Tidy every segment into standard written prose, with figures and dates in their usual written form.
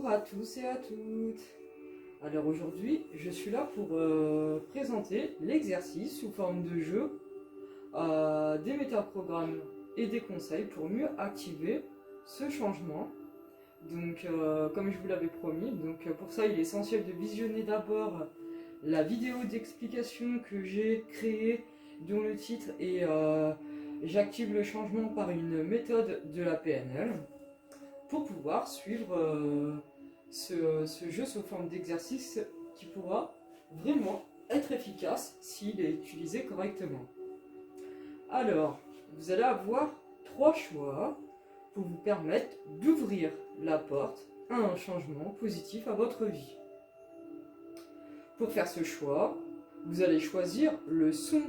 à tous et à toutes. Alors aujourd'hui, je suis là pour présenter l'exercice sous forme de jeu, des métaprogrammes et des conseils pour mieux activer ce changement. Donc comme je vous l'avais promis, pour ça il est essentiel de visionner d'abord la vidéo d'explication que j'ai créée, dont le titre est J'active le changement par une méthode de la PNL, pour pouvoir suivre ce jeu sous forme d'exercice qui pourra vraiment être efficace s'il est utilisé correctement. Alors, vous allez avoir 3 choix pour vous permettre d'ouvrir la porte à un changement positif à votre vie. Pour faire ce choix, vous allez choisir le son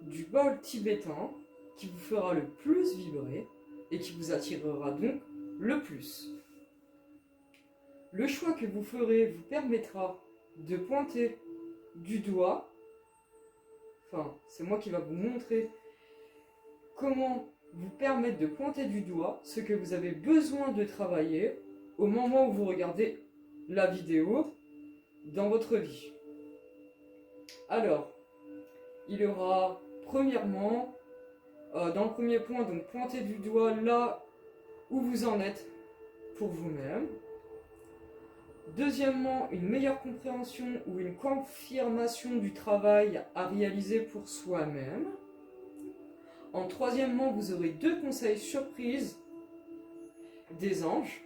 du bol tibétain qui vous fera le plus vibrer et qui vous attirera donc le plus. Le choix que vous ferez vous permettra de pointer du doigt, c'est moi qui va vous montrer comment vous permettre de pointer du doigt ce que vous avez besoin de travailler au moment où vous regardez la vidéo dans votre vie. Alors, il y aura premièrement, dans le premier point, donc pointer du doigt là où vous en êtes pour vous-même. Deuxièmement, une meilleure compréhension ou une confirmation du travail à réaliser pour soi-même. En troisièmement, vous aurez 2 conseils surprises des anges.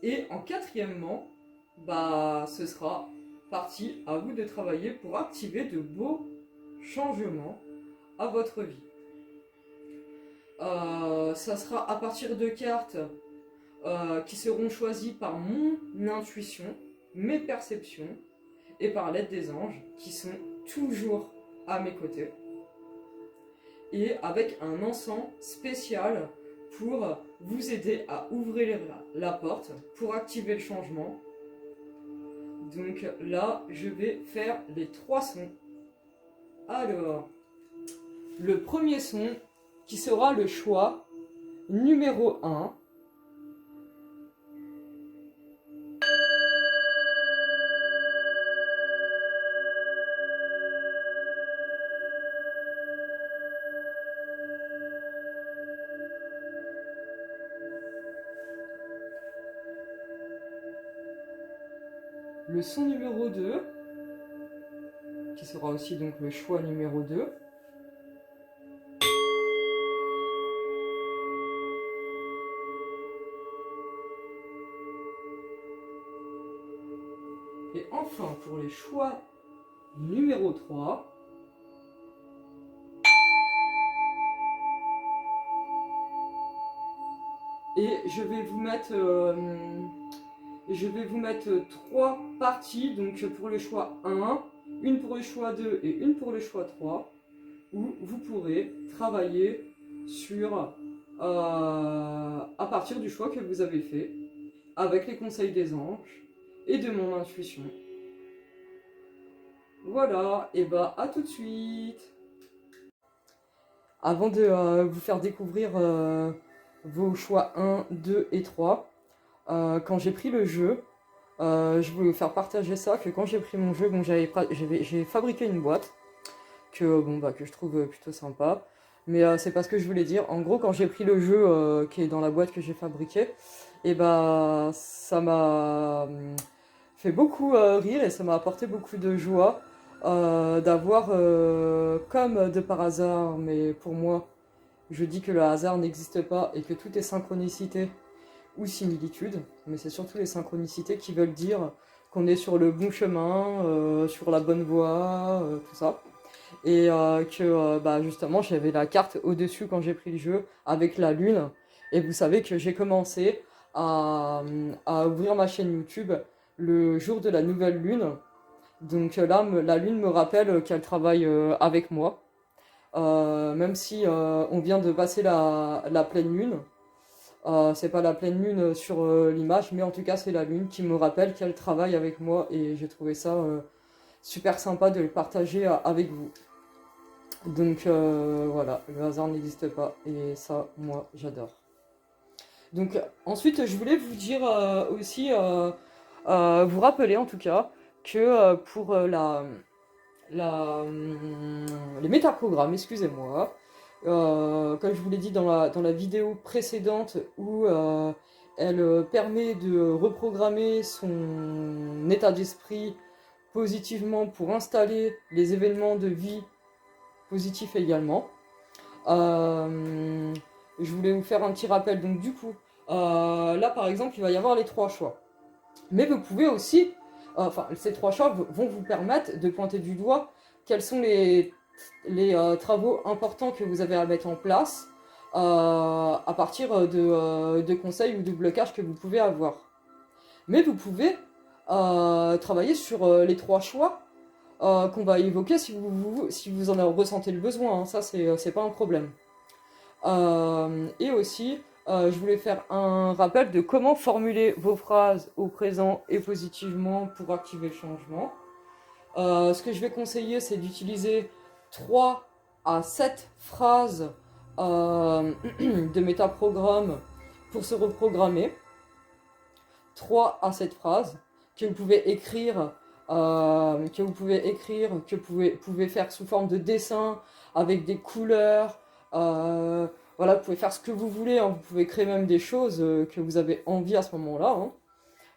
Et en quatrièmement, ce sera parti à vous de travailler pour activer de beaux changements à votre vie. Ça sera à partir de cartes qui seront choisies par mon intuition, mes perceptions et par l'aide des anges qui sont toujours à mes côtés. Et avec un encens spécial pour vous aider à ouvrir la porte, pour activer le changement. Donc là, je vais faire les 3 sons. Alors, le premier son qui sera le choix numéro 1. Le son numéro 2, qui sera aussi donc le choix numéro 2. Et enfin, pour les choix numéro 3, et je vais vous mettre 3 parties, donc pour le choix 1, une pour le choix 2 et une pour le choix 3, où vous pourrez travailler sur à partir du choix que vous avez fait, avec les conseils des anges et de mon intuition. Voilà, et à tout de suite. Avant de vous faire découvrir vos choix 1, 2 et 3, quand j'ai pris le jeu, je voulais vous faire partager ça, que quand j'ai pris mon jeu, j'ai fabriqué une boîte que je trouve plutôt sympa. Mais c'est pas ce que je voulais dire. En gros, quand j'ai pris le jeu qui est dans la boîte que j'ai fabriquée, ça m'a fait beaucoup rire et ça m'a apporté beaucoup de joie d'avoir, comme de par hasard, mais pour moi, je dis que le hasard n'existe pas et que tout est synchronicité ou similitude, mais c'est surtout les synchronicités qui veulent dire qu'on est sur le bon chemin, sur la bonne voie, tout ça. Et justement, j'avais la carte au-dessus quand j'ai pris le jeu avec la lune. Et vous savez que j'ai commencé à ouvrir ma chaîne YouTube le jour de la nouvelle lune. Donc là, la lune me rappelle qu'elle travaille avec moi. Même si on vient de passer la pleine lune. C'est pas la pleine lune sur l'image, mais en tout cas c'est la lune qui me rappelle qu'elle travaille avec moi. Et j'ai trouvé ça super sympa de le partager avec vous. Donc voilà, le hasard n'existe pas et ça, moi, j'adore. Donc ensuite, je voulais vous dire aussi, vous rappeler en tout cas, que pour les métaprogrammes, excusez-moi, comme je vous l'ai dit dans la vidéo précédente où elle permet de reprogrammer son état d'esprit positivement pour installer les événements de vie positifs également. Je voulais vous faire un petit rappel. Donc du coup, là par exemple, il va y avoir les 3 choix. Mais vous pouvez aussi, enfin ces 3 choix vont vous permettre de pointer du doigt quels sont les travaux importants que vous avez à mettre en place à partir de conseils ou de blocages que vous pouvez avoir. Mais vous pouvez travailler sur les 3 choix qu'on va évoquer si vous en ressentez le besoin, hein. Ça c'est pas un problème. Et aussi, je voulais faire un rappel de comment formuler vos phrases au présent et positivement pour activer le changement. Ce que je vais conseiller, c'est d'utiliser 3 à 7 phrases de métaprogramme pour se reprogrammer. 3 à 7 phrases que vous pouvez écrire, que vous pouvez faire sous forme de dessin, avec des couleurs. Voilà, vous pouvez faire ce que vous voulez, hein. Vous pouvez créer même des choses que vous avez envie à ce moment-là,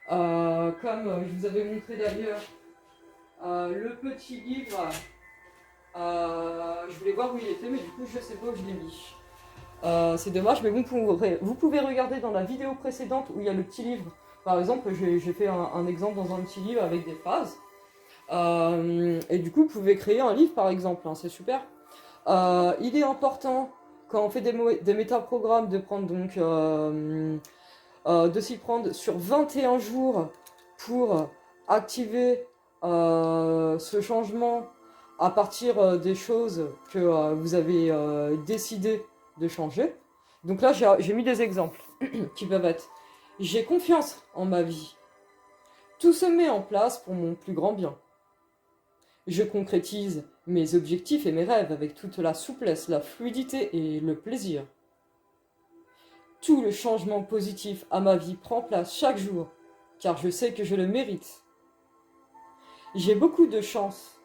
hein. Comme je vous avais montré d'ailleurs le petit livre, je voulais voir où il était, mais du coup je sais pas où je l'ai mis. C'est dommage, mais vous pouvez regarder dans la vidéo précédente où il y a le petit livre. Par exemple, j'ai fait un exemple dans un petit livre avec des phrases. Et du coup, vous pouvez créer un livre par exemple, hein, c'est super. Il est important, quand on fait des métaprogrammes, de prendre donc de s'y prendre sur 21 jours pour activer ce changement à partir des choses que vous avez décidé de changer. Donc là, j'ai mis des exemples qui peuvent être: j'ai confiance en ma vie. Tout se met en place pour mon plus grand bien. Je concrétise mes objectifs et mes rêves avec toute la souplesse, la fluidité et le plaisir. Tout le changement positif à ma vie prend place chaque jour, car je sais que je le mérite. J'ai beaucoup de chance.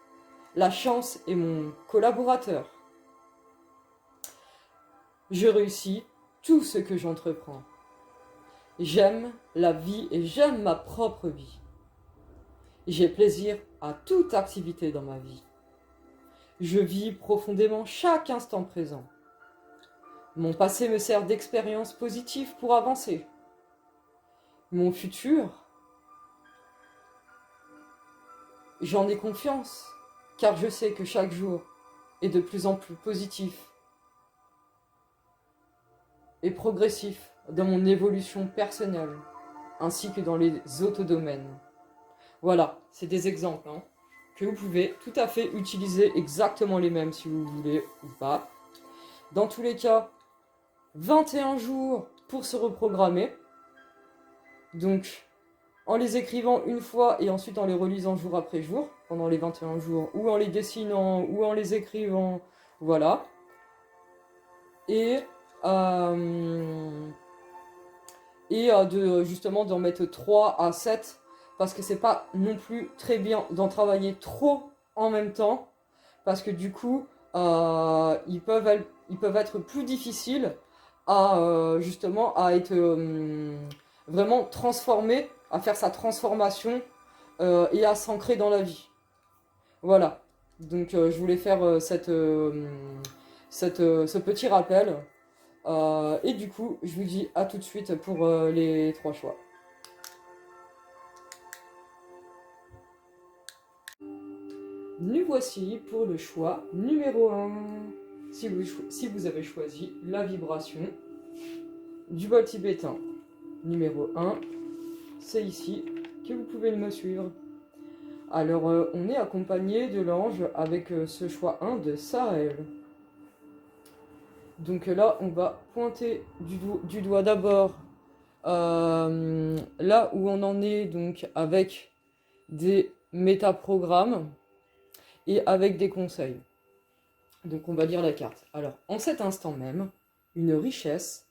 La chance est mon collaborateur. Je réussis tout ce que j'entreprends. J'aime la vie et j'aime ma propre vie. J'ai plaisir à toute activité dans ma vie. Je vis profondément chaque instant présent. Mon passé me sert d'expérience positive pour avancer. Mon futur, j'en ai confiance, car je sais que chaque jour est de plus en plus positif et progressif dans mon évolution personnelle, ainsi que dans les autres domaines. Voilà, c'est des exemples, hein, que vous pouvez tout à fait utiliser exactement les mêmes si vous voulez ou pas. Dans tous les cas, 21 jours pour se reprogrammer. Donc, en les écrivant une fois et ensuite en les relisant jour après jour, pendant les 21 jours, ou en les dessinant, ou en les écrivant, voilà. Et justement d'en mettre 3 à 7, parce que c'est pas non plus très bien d'en travailler trop en même temps, parce que du coup, ils peuvent être plus difficiles justement à être vraiment transformés, à faire sa transformation et à s'ancrer dans la vie. Voilà. Donc je voulais faire ce petit rappel. Et du coup, je vous dis à tout de suite pour les 3 choix. Nous voici pour le choix numéro 1. Si vous avez choisi la vibration du bol tibétain numéro 1, c'est ici que vous pouvez me suivre. Alors, on est accompagné de l'ange avec ce choix 1 de Sahel. Donc là, on va pointer du doigt d'abord là où on en est donc avec des métaprogrammes et avec des conseils. Donc on va lire la carte. Alors, en cet instant même, une richesse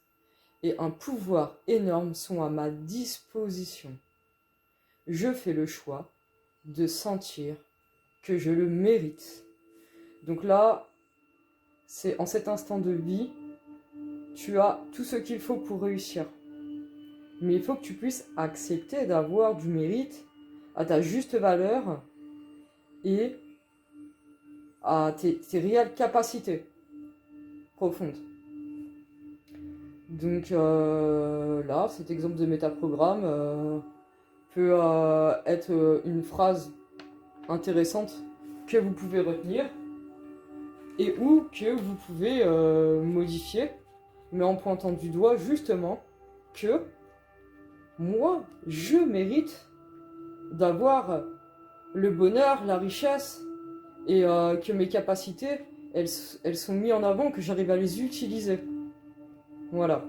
et un pouvoir énorme sont à ma disposition. Je fais le choix de sentir que je le mérite. Donc là, c'est en cet instant de vie, tu as tout ce qu'il faut pour réussir. Mais il faut que tu puisses accepter d'avoir du mérite à ta juste valeur et à tes réelles capacités profondes. Donc là, cet exemple de métaprogramme peut être une phrase intéressante que vous pouvez retenir et ou que vous pouvez modifier, mais en pointant du doigt justement que moi, je mérite d'avoir le bonheur, la richesse, et que mes capacités, elles sont mises en avant, que j'arrive à les utiliser. Voilà.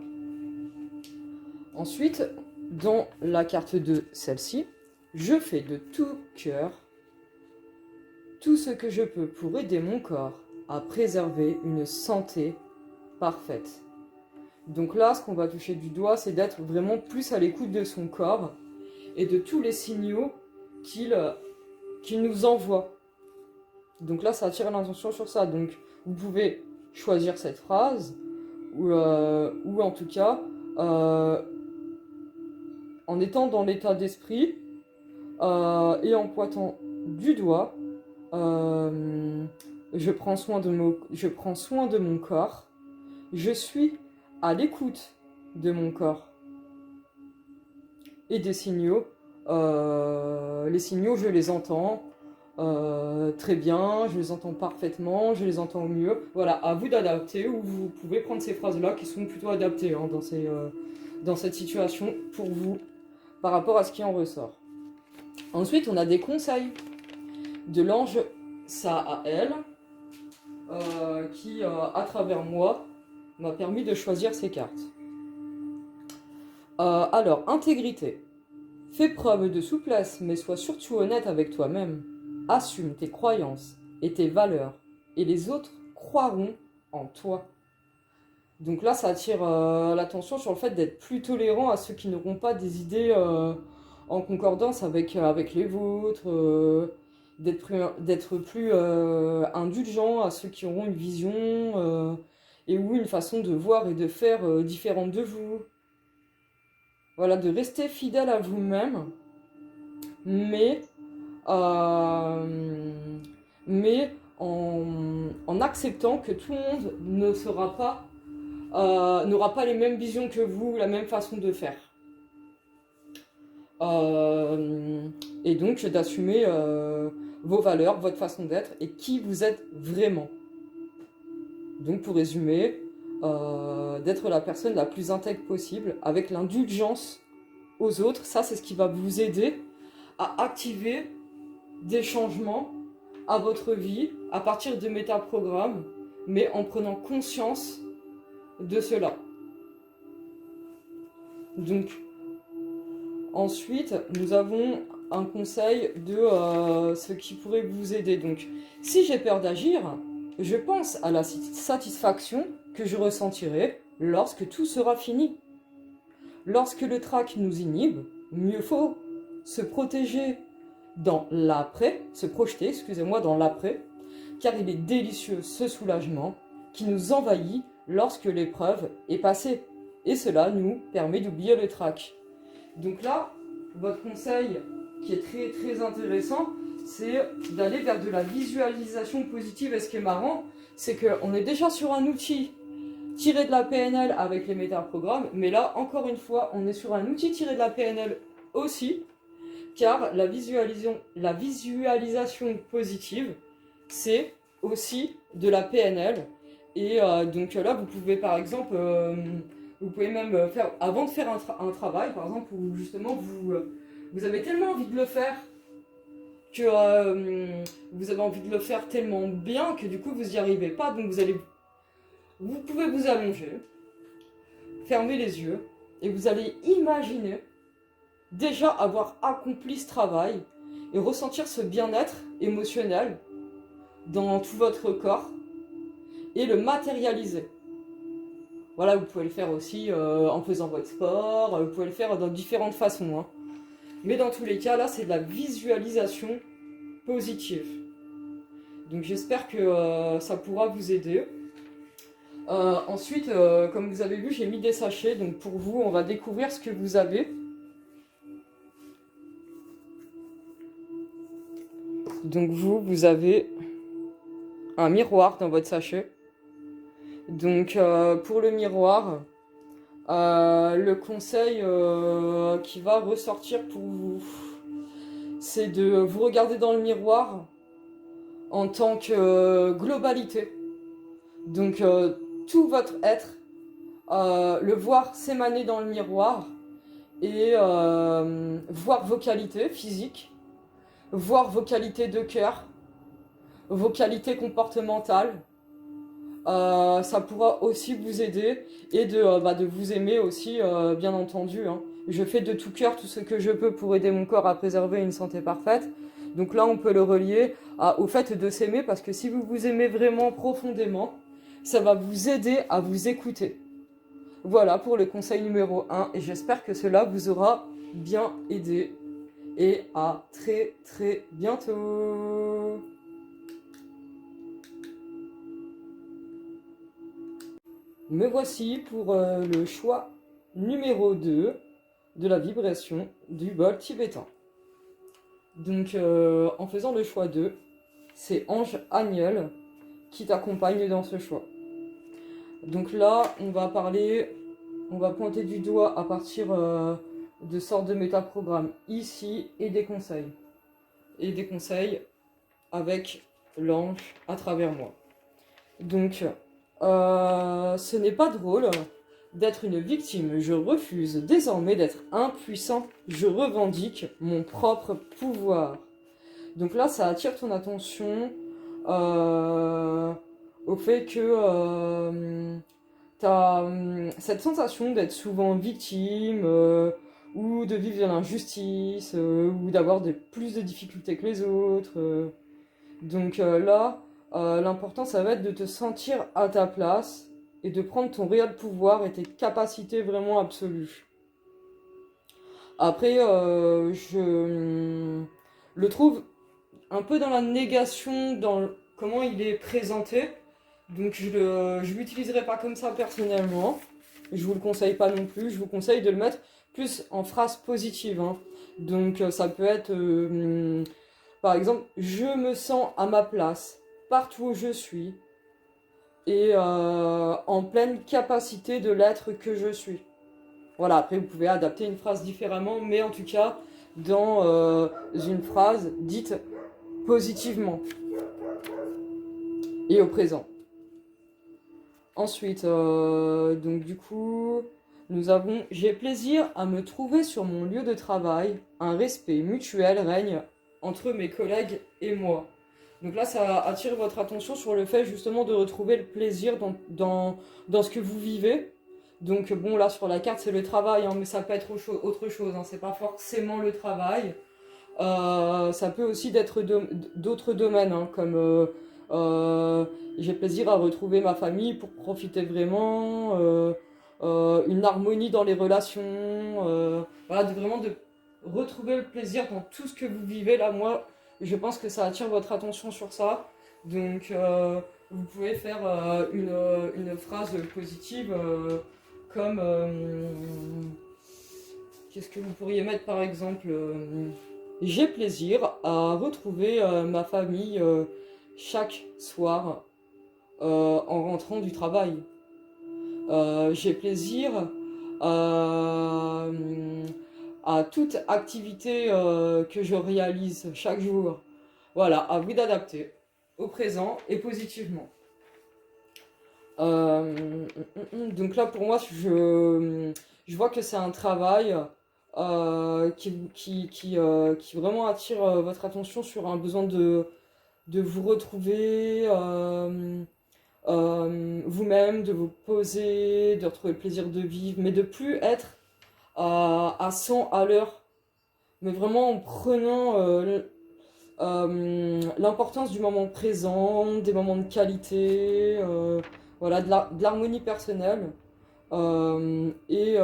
Ensuite, dans la carte de celle-ci, je fais de tout cœur tout ce que je peux pour aider mon corps à préserver une santé parfaite. Donc là, ce qu'on va toucher du doigt, c'est d'être vraiment plus à l'écoute de son corps et de tous les signaux qu'il nous envoie. Donc là, ça attire l'attention sur ça. Donc vous pouvez choisir cette phrase ou en tout cas en étant dans l'état d'esprit et en pointant du doigt, je prends soin de mon corps, je suis à l'écoute de mon corps et des signaux. Les signaux, je les entends très bien, je les entends parfaitement, je les entends au mieux. Voilà, à vous d'adapter, ou vous pouvez prendre ces phrases-là qui sont plutôt adaptées dans cette situation pour vous, par rapport à ce qui en ressort. Ensuite, on a des conseils de l'ange Sahael, qui, à travers moi, m'a permis de choisir ces cartes. Alors, intégrité. Fais preuve de souplesse, mais sois surtout honnête avec toi-même. Assume tes croyances et tes valeurs, et les autres croiront en toi. Donc là, ça attire l'attention sur le fait d'être plus tolérant à ceux qui n'auront pas des idées en concordance avec les vôtres, d'être plus indulgent à ceux qui auront une vision et ou une façon de voir et de faire différente de vous. Voilà, de rester fidèle à vous-même, mais en acceptant que tout le monde n'aura pas les mêmes visions que vous, la même façon de faire. Et donc d'assumer vos valeurs, votre façon d'être et qui vous êtes vraiment. Donc pour résumer, d'être la personne la plus intègre possible, avec l'indulgence aux autres. Ça, c'est ce qui va vous aider à activer des changements à votre vie à partir de métaprogrammes, mais en prenant conscience de cela. Donc, ensuite, nous avons un conseil de ce qui pourrait vous aider. Donc, si j'ai peur d'agir, je pense à la satisfaction que je ressentirai lorsque tout sera fini. Lorsque le trac nous inhibe, mieux faut se protéger dans l'après, se projeter, excusez-moi, dans l'après, car il est délicieux ce soulagement qui nous envahit lorsque l'épreuve est passée. Et cela nous permet d'oublier le trac. Donc là, votre conseil qui est très très intéressant, c'est d'aller vers de la visualisation positive. Et ce qui est marrant, c'est qu'on est déjà sur un outil tiré de la PNL avec les métaprogrammes, mais là, encore une fois, on est sur un outil tiré de la PNL aussi, car la visualisation positive, c'est aussi de la PNL. Et donc là, vous pouvez par exemple, vous pouvez même faire, avant de faire un travail, par exemple, où justement vous avez tellement envie de le faire, que vous avez envie de le faire tellement bien que du coup vous n'y arrivez pas, donc vous pouvez vous allonger, fermer les yeux, et vous allez imaginer déjà avoir accompli ce travail et ressentir ce bien-être émotionnel dans tout votre corps et le matérialiser. Voilà, vous pouvez le faire aussi en faisant votre sport, vous pouvez le faire dans différentes façons, hein. Mais dans tous les cas, là, c'est de la visualisation positive. Donc j'espère que ça pourra vous aider. Ensuite, comme vous avez vu, j'ai mis des sachets. Donc pour vous, on va découvrir ce que vous avez. Donc vous avez un miroir dans votre sachet. Donc pour le miroir, le conseil qui va ressortir pour vous, c'est de vous regarder dans le miroir en tant que globalité. Donc tout votre être, le voir s'émaner dans le miroir et voir vos qualités physiques, voir vos qualités de cœur, vos qualités comportementales. Ça pourra aussi vous aider et de vous aimer aussi, bien entendu, hein. Je fais de tout cœur tout ce que je peux pour aider mon corps à préserver une santé parfaite. Donc là, on peut le relier au fait de s'aimer, parce que si vous vous aimez vraiment profondément, ça va vous aider à vous écouter. Voilà pour le conseil numéro 1, et j'espère que cela vous aura bien aidé. Et à très très bientôt. Me voici pour le choix numéro 2 de la vibration du bol tibétain. Donc en faisant le choix 2, c'est Ange Agnel qui t'accompagne dans ce choix. Donc là, on va pointer du doigt à partir de sortes de métaprogrammes ici et des conseils. Et des conseils avec l'ange à travers moi. Donc, ce n'est pas drôle d'être une victime. Je refuse désormais d'être impuissant. Je revendique mon propre pouvoir. Donc là, ça attire ton attention au fait que tu as cette sensation d'être souvent victime ou de vivre de l'injustice ou d'avoir plus de difficultés que les autres. Donc là, l'important, ça va être de te sentir à ta place et de prendre ton réel pouvoir et tes capacités vraiment absolues. Après, je le trouve un peu dans la négation, dans comment il est présenté. Donc je l'utiliserai pas comme ça personnellement. Je vous le conseille pas non plus. Je vous conseille de le mettre plus en phrase positive, hein. Donc ça peut être, par exemple, je me sens à ma place partout où je suis et en pleine capacité de l'être que je suis. Voilà, après vous pouvez adapter une phrase différemment, mais en tout cas dans une phrase dite positivement et au présent. Ensuite, donc du coup, nous avons « J'ai plaisir à me trouver sur mon lieu de travail. Un respect mutuel règne entre mes collègues et moi. » Donc là, ça attire votre attention sur le fait justement de retrouver le plaisir dans ce que vous vivez. Donc bon, là sur la carte, c'est le travail, hein, mais ça peut être autre chose, hein, c'est pas forcément le travail. Ça peut aussi être d'autres domaines, hein, comme j'ai plaisir à retrouver ma famille pour profiter vraiment, une harmonie dans les relations, voilà, vraiment de retrouver le plaisir dans tout ce que vous vivez. Là, moi, je pense que ça attire votre attention sur ça. Donc, vous pouvez faire une phrase positive comme... qu'est-ce que vous pourriez mettre par exemple j'ai plaisir à retrouver ma famille chaque soir en rentrant du travail. J'ai plaisir à toute activité que je réalise chaque jour. Voilà, à vous d'adapter au présent et positivement. Donc là, pour moi, je vois que c'est un travail qui vraiment attire votre attention sur un besoin de vous retrouver vous-même, de vous poser, de retrouver le plaisir de vivre, mais de plus être à 100 à l'heure, mais vraiment en prenant l'importance du moment présent, des moments de qualité, voilà, de l'harmonie personnelle. et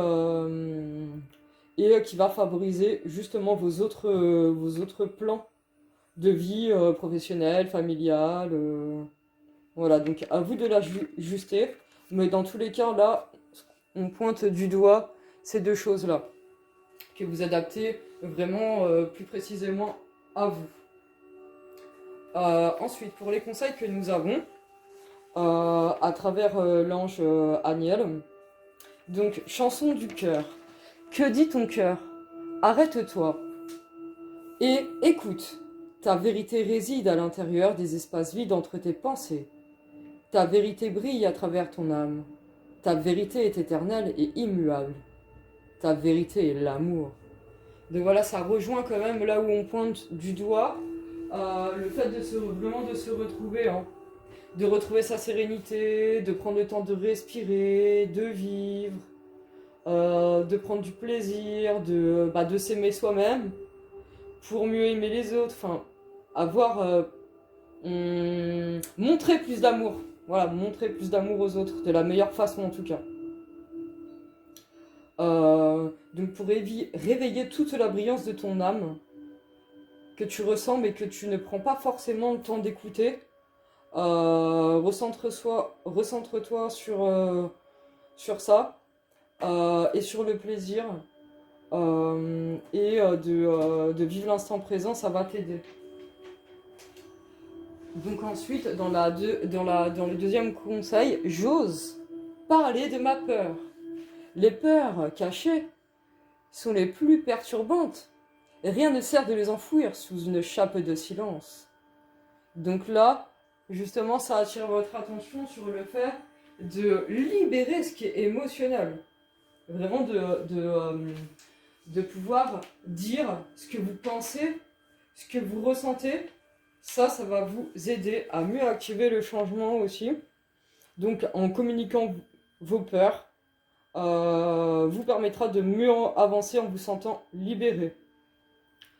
qui va favoriser justement vos autres plans de vie professionnelle, familiale. Voilà, donc à vous de l'ajuster. Mais dans tous les cas, là, on pointe du doigt ces deux choses-là, que vous adaptez vraiment plus précisément à vous. Ensuite, pour les conseils que nous avons, à travers l'ange Aniel, donc chanson du cœur. Que dit ton cœur? Arrête-toi et écoute. Ta vérité réside à l'intérieur des espaces vides entre tes pensées. Ta vérité brille à travers ton âme. Ta vérité est éternelle et immuable. Ta vérité est l'amour. Donc voilà, ça rejoint quand même là où on pointe du doigt le fait vraiment de se retrouver, hein. De retrouver sa sérénité, de prendre le temps de respirer, de vivre, de prendre du plaisir, de s'aimer soi-même pour mieux aimer les autres. Enfin, avoir montrer plus d'amour. Voilà, montrer plus d'amour aux autres, de la meilleure façon en tout cas. Donc pour réveiller toute la brillance de ton âme que tu ressens mais que tu ne prends pas forcément le temps d'écouter, recentre-toi sur ça et sur le plaisir de vivre l'instant présent, ça va t'aider. Donc ensuite, dans le deuxième conseil, j'ose parler de ma peur. Les peurs cachées sont les plus perturbantes. Rien ne sert de les enfouir sous une chape de silence. Donc là, justement, ça attire votre attention sur le fait de libérer ce qui est émotionnel. Vraiment de pouvoir dire ce que vous pensez, ce que vous ressentez. Ça va vous aider à mieux activer le changement aussi. Donc en communiquant vos peurs, vous permettra de mieux avancer en vous sentant libéré.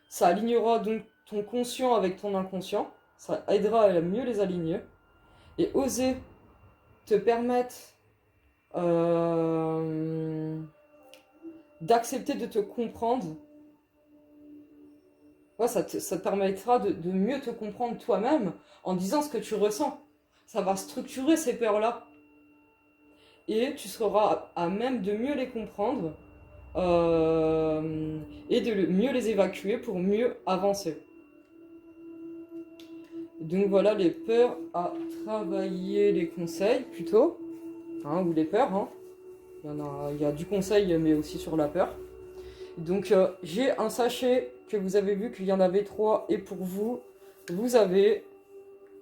Ça alignera donc ton conscient avec ton inconscient. Ça aidera à mieux les aligner. Et oser te permettre d'accepter de te comprendre. Ouais, ça te permettra de mieux te comprendre toi-même en disant ce que tu ressens. Ça va structurer ces peurs-là. Et tu seras à même de mieux les comprendre et de mieux les évacuer pour mieux avancer. Donc voilà les peurs à travailler, les conseils plutôt, hein, ou les peurs. Hein. Il y a du conseil mais aussi sur la peur. Donc j'ai un sachet que vous avez vu qu'il y en avait 3 et pour vous, vous avez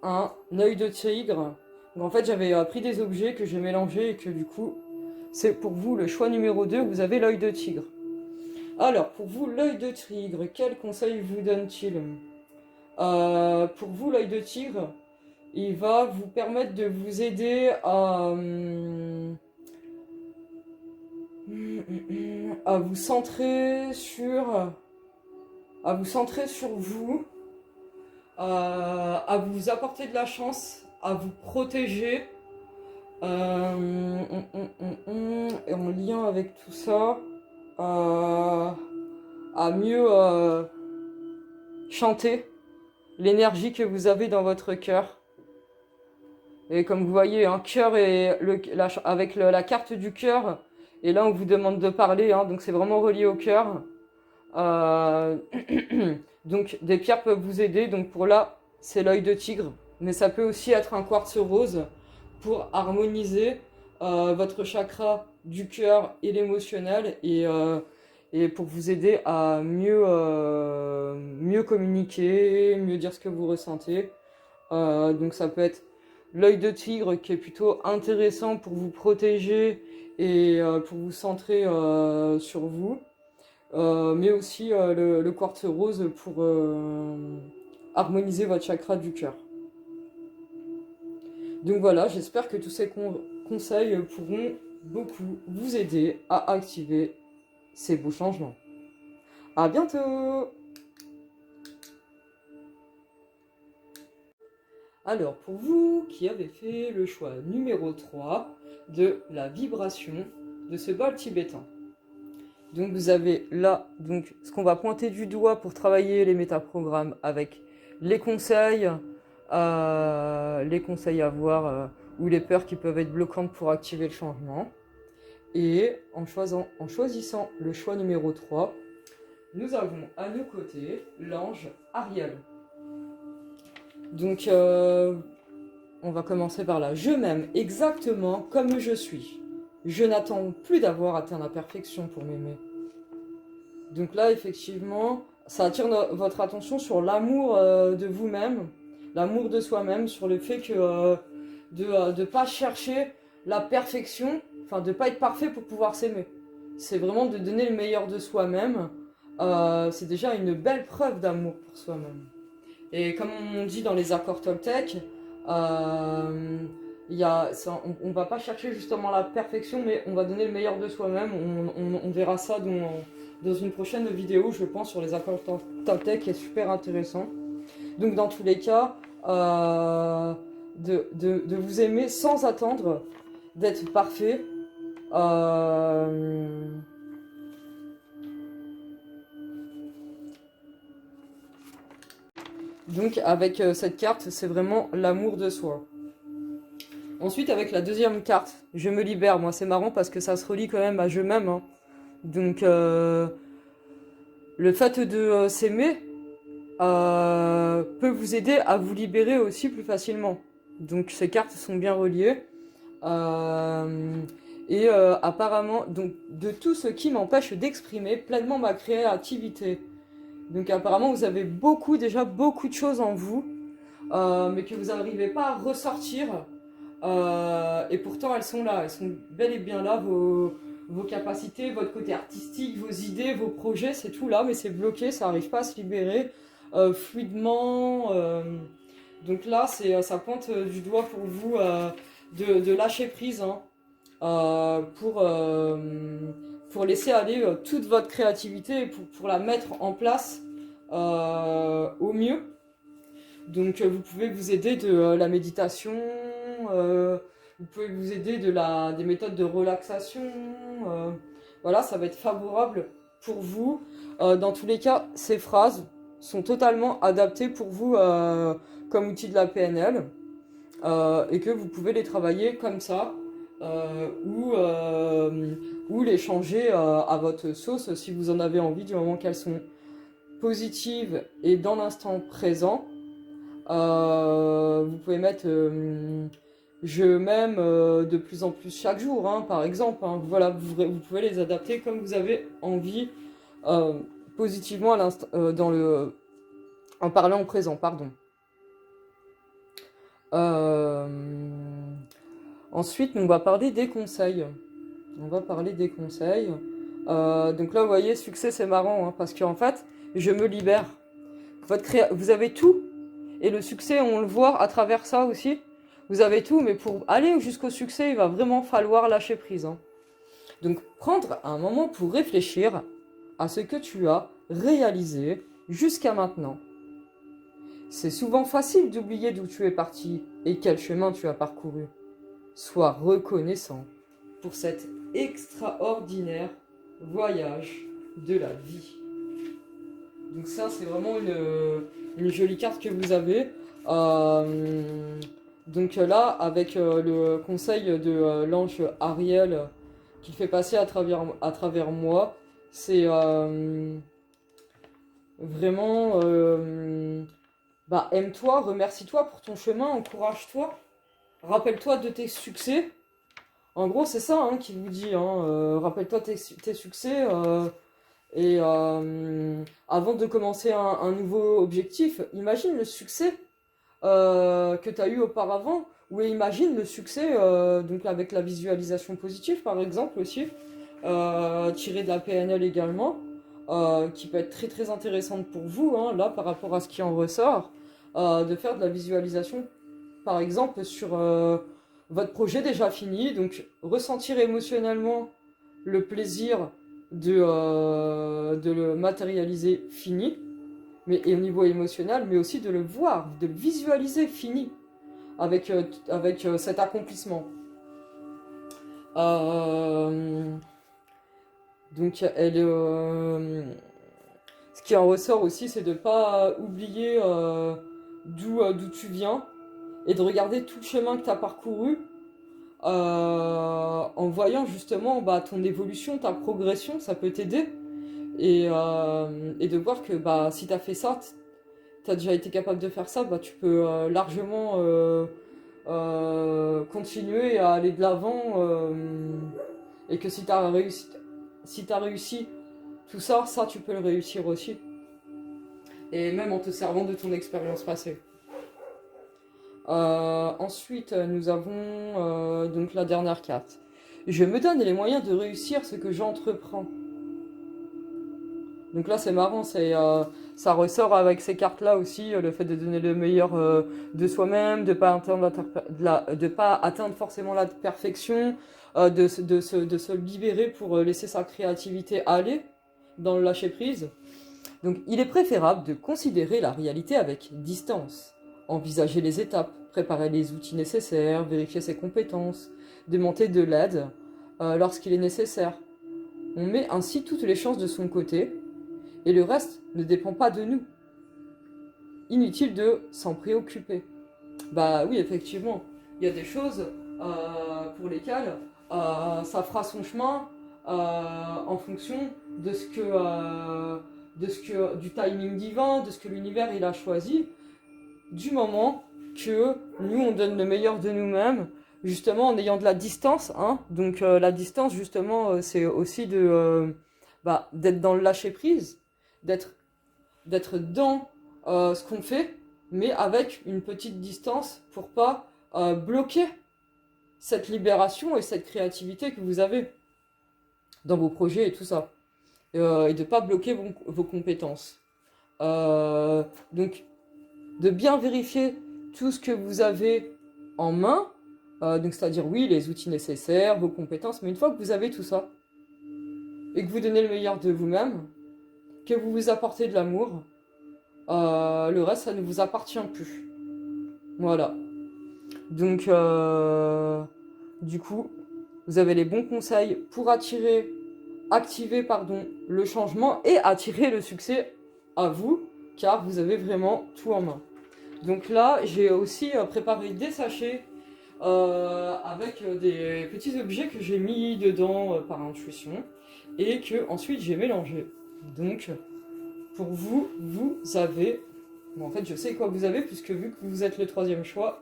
un œil de tigre. Donc en fait j'avais pris des objets que j'ai mélangés et que du coup c'est pour vous le choix numéro 2, vous avez l'œil de tigre. Alors pour vous l'œil de tigre, quel conseil vous donne-t-il? Pour vous l'œil de tigre, il va vous permettre de vous aider à vous centrer sur vous, à vous apporter de la chance, à vous protéger, et en lien avec tout ça, à mieux chanter l'énergie que vous avez dans votre cœur. Et comme vous voyez, un cœur avec la carte du cœur, et là on vous demande de parler, hein, donc c'est vraiment relié au cœur. Donc des pierres peuvent vous aider, donc pour là c'est l'œil de tigre, mais ça peut aussi être un quartz rose pour harmoniser votre chakra du cœur et l'émotionnel et pour vous aider à mieux communiquer, mieux dire ce que vous ressentez. Donc ça peut être l'œil de tigre qui est plutôt intéressant pour vous protéger et pour vous centrer sur vous. Mais aussi le quartz rose pour harmoniser votre chakra du cœur. Donc voilà, j'espère que tous ces conseils pourront beaucoup vous aider à activer ces beaux changements. À bientôt! Alors, pour vous qui avez fait le choix numéro 3 de la vibration de ce bol tibétain. Donc vous avez là donc, ce qu'on va pointer du doigt pour travailler les métaprogrammes avec les conseils à voir ou les peurs qui peuvent être bloquantes pour activer le changement. Et en choisissant le choix numéro 3, nous avons à nos côtés l'ange Ariel. Donc on va commencer par là. Je m'aime exactement comme je suis. Je n'attends plus d'avoir atteint la perfection pour m'aimer. Donc là, effectivement, ça attire votre attention sur l'amour de vous-même, l'amour de soi-même, sur le fait que de ne pas chercher la perfection, enfin de ne pas être parfait pour pouvoir s'aimer. C'est vraiment de donner le meilleur de soi-même. C'est déjà une belle preuve d'amour pour soi-même. Et comme on dit dans les accords Toltec, on va pas chercher justement la perfection, mais on va donner le meilleur de soi-même. On verra ça dans une prochaine vidéo, je pense, sur les accords Toltec, qui est super intéressant. Donc dans tous les cas, de vous aimer sans attendre d'être parfait. Donc avec cette carte, c'est vraiment l'amour de soi. Ensuite, avec la deuxième carte, je me libère. Moi, c'est marrant parce que ça se relie quand même à je m'aime. Hein. Donc, le fait de s'aimer peut vous aider à vous libérer aussi plus facilement. Donc, ces cartes sont bien reliées. Apparemment, donc, de tout ce qui m'empêche d'exprimer pleinement ma créativité. Donc, apparemment, vous avez déjà beaucoup de choses en vous, mais que vous n'arrivez pas à ressortir. Et pourtant elles sont là, elles sont bel et bien là, vos capacités, votre côté artistique, vos idées, vos projets, c'est tout là, mais c'est bloqué, ça n'arrive pas à se libérer fluidement. Donc là, ça pointe du doigt pour vous de lâcher prise, hein, pour laisser aller toute votre créativité et pour la mettre en place au mieux. Donc vous pouvez vous aider de la méditation, vous pouvez vous aider des méthodes de relaxation. Voilà, ça va être favorable pour vous. Dans tous les cas, ces phrases sont totalement adaptées pour vous comme outil de la PNL et que vous pouvez les travailler comme ça ou les changer à votre sauce si vous en avez envie, du moment qu'elles sont positives et dans l'instant présent. Vous pouvez mettre je m'aime de plus en plus chaque jour, hein, par exemple. Hein. Voilà, vous pouvez les adapter comme vous avez envie, positivement en parlant au présent, pardon. Ensuite, on va parler des conseils. Donc là, vous voyez, succès, c'est marrant, hein, parce qu'en fait, je me libère. Vous avez tout. Et le succès, on le voit à travers ça aussi. Vous avez tout, mais pour aller jusqu'au succès, il va vraiment falloir lâcher prise. Hein. Donc, prendre un moment pour réfléchir à ce que tu as réalisé jusqu'à maintenant. C'est souvent facile d'oublier d'où tu es parti et quel chemin tu as parcouru. Sois reconnaissant pour cet extraordinaire voyage de la vie. Donc ça, c'est vraiment une jolie carte que vous avez. Donc là, avec le conseil de l'ange Ariel qui fait passer à travers moi, c'est vraiment aime-toi, remercie-toi pour ton chemin, encourage-toi, rappelle-toi de tes succès. En gros, c'est ça hein, qu'il vous dit. Hein, rappelle-toi tes succès. Et avant de commencer un nouveau objectif, imagine le succès que tu as eu auparavant, ou imagine le succès donc avec la visualisation positive par exemple aussi, tirée de la PNL également, qui peut être très très intéressante pour vous, hein, là par rapport à ce qui en ressort, de faire de la visualisation par exemple sur votre projet déjà fini, donc ressentir émotionnellement le plaisir de le matérialiser fini, et au niveau émotionnel, mais aussi de le voir, de le visualiser fini avec cet accomplissement. Euh, donc, ce qui en ressort aussi, c'est de ne pas oublier d'où tu viens et de regarder tout le chemin que tu as parcouru en voyant justement bah, ton évolution, ta progression, ça peut t'aider. Et de voir que bah, si tu as fait ça, tu as déjà été capable de faire ça, bah, tu peux largement continuer à aller de l'avant. Et que si t'as réussi tout ça, ça tu peux le réussir aussi. Et même en te servant de ton expérience passée. Ensuite, nous avons donc la dernière carte. Je me donne les moyens de réussir ce que j'entreprends. Donc là, c'est marrant, ça ressort avec ces cartes-là aussi, le fait de donner le meilleur de soi-même, de pas atteindre de pas atteindre forcément la perfection, de se libérer pour laisser sa créativité aller dans le lâcher-prise. Donc, il est préférable de considérer la réalité avec distance, envisager les étapes, préparer les outils nécessaires, vérifier ses compétences, demander de l'aide lorsqu'il est nécessaire. On met ainsi toutes les chances de son côté, et le reste ne dépend pas de nous. Inutile de s'en préoccuper. Bah oui, effectivement, il y a des choses pour lesquelles ça fera son chemin en fonction du timing divin, de ce que l'univers il a choisi, du moment que nous on donne le meilleur de nous-mêmes, justement en ayant de la distance, hein. Donc la distance justement c'est aussi d'être dans le lâcher prise, d'être dans ce qu'on fait, mais avec une petite distance pour pas bloquer cette libération et cette créativité que vous avez dans vos projets et tout ça. Et de pas bloquer vos compétences. Donc, de bien vérifier tout ce que vous avez en main, donc c'est-à-dire oui, les outils nécessaires, vos compétences, mais une fois que vous avez tout ça, et que vous donnez le meilleur de vous-même, que vous vous apportez de l'amour, le reste, ça ne vous appartient plus. Voilà. Donc, du coup, vous avez les bons conseils pour activer le changement et attirer le succès à vous, car vous avez vraiment tout en main. Donc là, j'ai aussi préparé des sachets avec des petits objets que j'ai mis dedans par intuition et que ensuite j'ai mélangé. Donc, pour vous, vous avez... Bon, en fait, je sais quoi vous avez, puisque vu que vous êtes le troisième choix,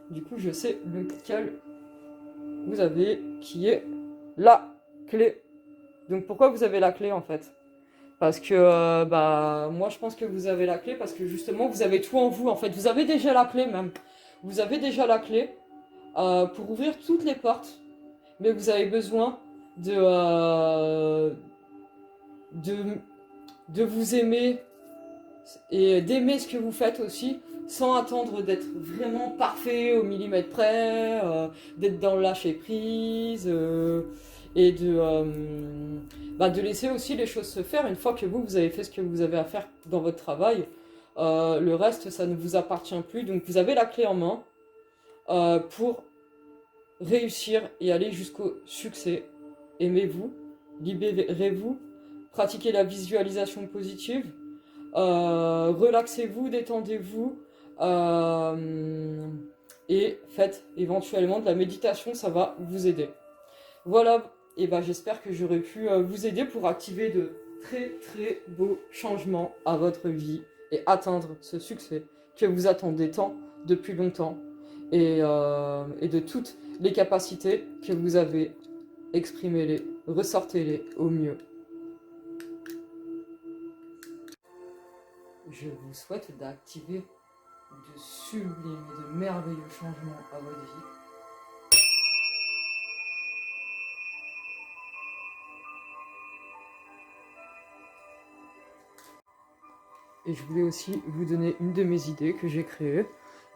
du coup, je sais lequel vous avez, qui est la clé. Donc, pourquoi vous avez la clé, en fait? Parce que, moi, je pense que vous avez la clé, parce que, justement, vous avez tout en vous, en fait. Vous avez déjà la clé, même. Vous avez déjà la clé pour ouvrir toutes les portes, mais vous avez besoin de vous aimer et d'aimer ce que vous faites aussi, sans attendre d'être vraiment parfait au millimètre près, d'être dans le lâcher prise, et de laisser aussi les choses se faire une fois que vous avez fait ce que vous avez à faire dans votre travail. Le reste, ça ne vous appartient plus, donc vous avez la clé en main pour réussir et aller jusqu'au succès. Aimez-vous, libérez-vous, pratiquez la visualisation positive. Relaxez-vous, détendez-vous et faites éventuellement de la méditation, ça va vous aider. Voilà, et j'espère que j'aurai pu vous aider pour activer de très très beaux changements à votre vie et atteindre ce succès que vous attendez tant depuis longtemps et de toutes les capacités que vous avez, exprimez-les, ressortez-les au mieux. Je vous souhaite d'activer de sublimes et de merveilleux changements à votre vie. Et je voulais aussi vous donner une de mes idées que j'ai créées.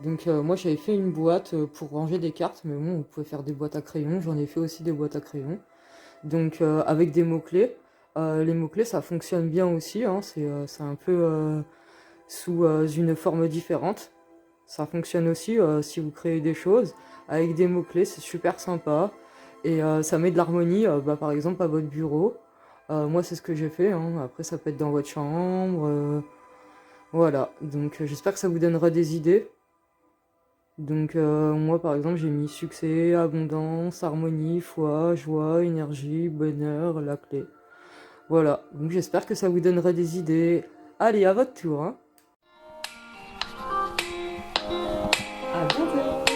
Donc moi j'avais fait une boîte pour ranger des cartes, mais bon, vous pouvez faire des boîtes à crayons, j'en ai fait aussi des boîtes à crayons. Donc avec des mots-clés. Les mots-clés ça fonctionne bien aussi, hein, c'est un peu sous une forme différente. Ça fonctionne aussi si vous créez des choses avec des mots-clés, c'est super sympa. Et ça met de l'harmonie, par exemple à votre bureau. Moi c'est ce que j'ai fait, hein. Après ça peut être dans votre chambre. Voilà, donc j'espère que ça vous donnera des idées. Donc moi par exemple j'ai mis succès, abondance, harmonie, foi, joie, énergie, bonheur, la clé. Voilà, donc j'espère que ça vous donnera des idées. Allez, à votre tour, hein. À bientôt.